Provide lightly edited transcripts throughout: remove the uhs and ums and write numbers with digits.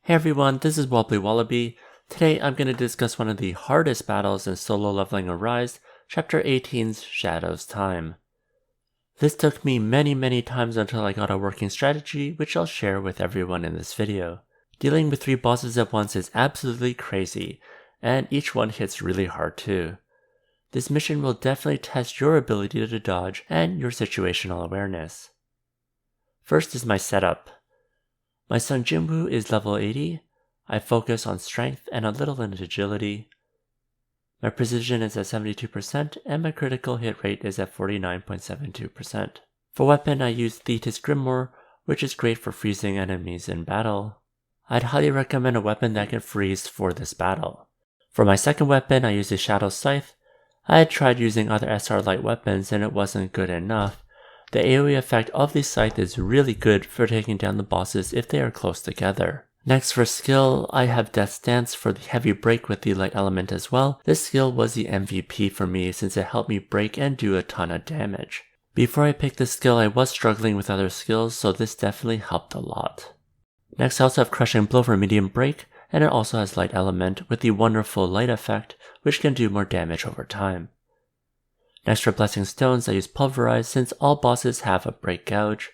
Hey everyone, this is Wobbly Wallaby. Today I'm going to discuss one of the hardest battles in solo leveling Arise, Chapter 18's Shadow's Time. This took me many times until I got a working strategy, which I'll share with everyone in this video. Dealing with 3 bosses at once is absolutely crazy, and each one hits really hard too. This mission will definitely test your ability to dodge and your situational awareness. First is my setup. My son Jinwoo is level 80, I focus on strength and a little in agility. My precision is at 72% and my critical hit rate is at 49.72%. For weapon I use 18's Grimoire, which is great for freezing enemies in battle. I'd highly recommend a weapon that can freeze for this battle. For my second weapon I use a Shadow Scythe. I had tried using other SR light weapons and it wasn't good enough. The AoE effect of the scythe is really good for taking down the bosses if they are close together. Next for skill, I have Death's Dance for the heavy break with the light element as well. This skill was the MVP for me since it helped me break and do a ton of damage. Before I picked this skill I was struggling with other skills, so this definitely helped a lot. Next I also have Crushing Blow for medium break, and it also has light element with the wonderful light effect which can do more damage over time. Next for Blessing Stones I use Pulverize since all bosses have a break gouge.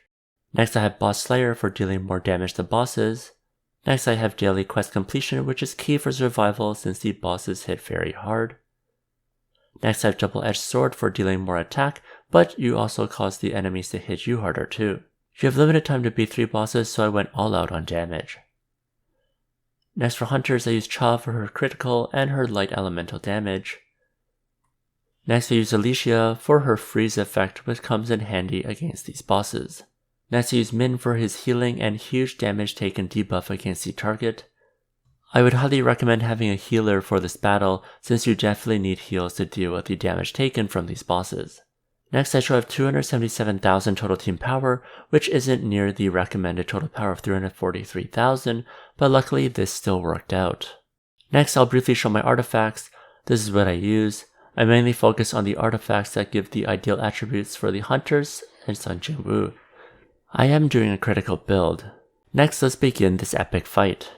Next I have Boss Slayer for dealing more damage to bosses. Next I have Daily Quest Completion, which is key for survival since the bosses hit very hard. Next I have Double Edged Sword for dealing more attack, but you also cause the enemies to hit you harder too. You have limited time to beat 3 bosses, so I went all out on damage. Next for Hunters I use Cha for her critical and her light elemental damage. Next I use Alicia for her freeze effect, which comes in handy against these bosses. Next I use Min for his healing and huge damage taken debuff against the target. I would highly recommend having a healer for this battle since you definitely need heals to deal with the damage taken from these bosses. Next I show I have 277,000 total team power, which isn't near the recommended total power of 343,000, but luckily this still worked out. Next I'll briefly show my artifacts. This is what I use. I mainly focus on the artifacts that give the ideal attributes for the Hunters and Son Jinwoo. I am doing a critical build. Next let's begin this epic fight.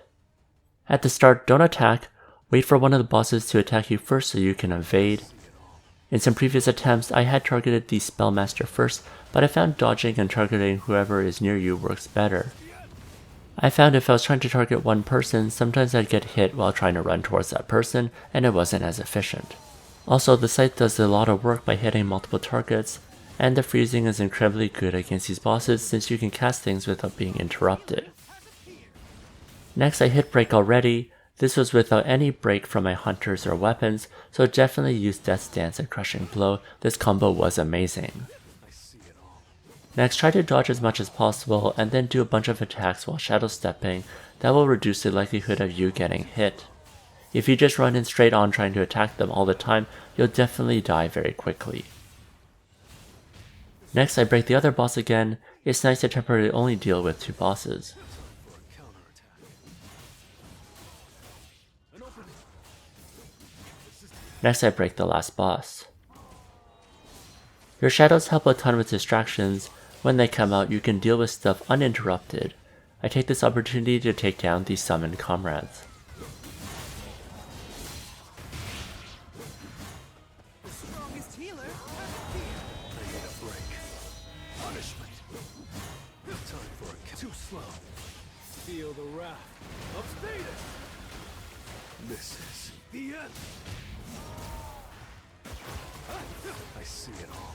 At the start don't attack, wait for one of the bosses to attack you first so you can evade. In some previous attempts I had targeted the Spellmaster first, but I found dodging and targeting whoever is near you works better. I found if I was trying to target one person, sometimes I'd get hit while trying to run towards that person and it wasn't as efficient. Also, the scythe does a lot of work by hitting multiple targets, and the freezing is incredibly good against these bosses since you can cast things without being interrupted. Next I hit break already. This was without any break from my hunters or weapons, so definitely use Death's Dance and Crushing Blow. This combo was amazing. Next try to dodge as much as possible and then do a bunch of attacks while shadow stepping. That will reduce the likelihood of you getting hit. If you just run in straight on trying to attack them all the time, you'll definitely die very quickly. Next I break the other boss again. It's nice to temporarily only deal with 2 bosses. Next I break the last boss. Your shadows help a ton with distractions. When they come out you can deal with stuff uninterrupted. I take this opportunity to take down these summoned comrades. Feel the wrath of Satan. This is the end. I see it all.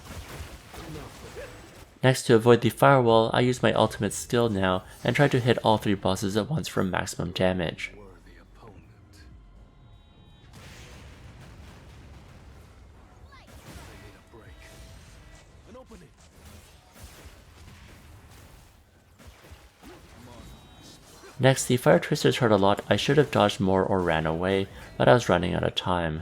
Next, to avoid the firewall, I use my ultimate skill now and try to hit all 3 bosses at once for maximum damage. Next, the fire twisters hurt a lot. I should have dodged more or ran away, but I was running out of time.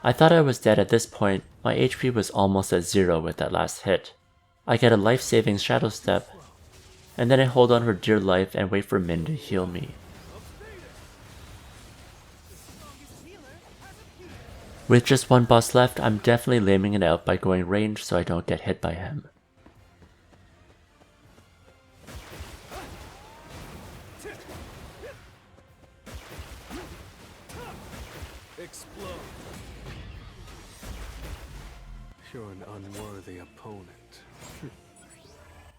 I thought I was dead at this point. My HP was almost at 0 with that last hit. I get a life-saving shadow step, and then I hold on for dear life and wait for Min to heal me. With just one boss left, I'm definitely laming it out by going range so I don't get hit by him. Explode. You're an unworthy opponent.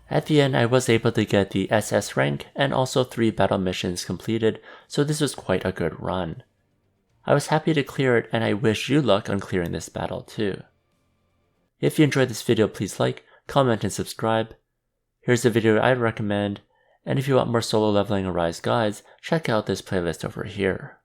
At the end, I was able to get the SS rank and also 3 battle missions completed, so this was quite a good run. I was happy to clear it, and I wish you luck on clearing this battle too. If you enjoyed this video, please like, comment, and subscribe. Here's a video I'd recommend, and if you want more solo leveling Arise guides, check out this playlist over here.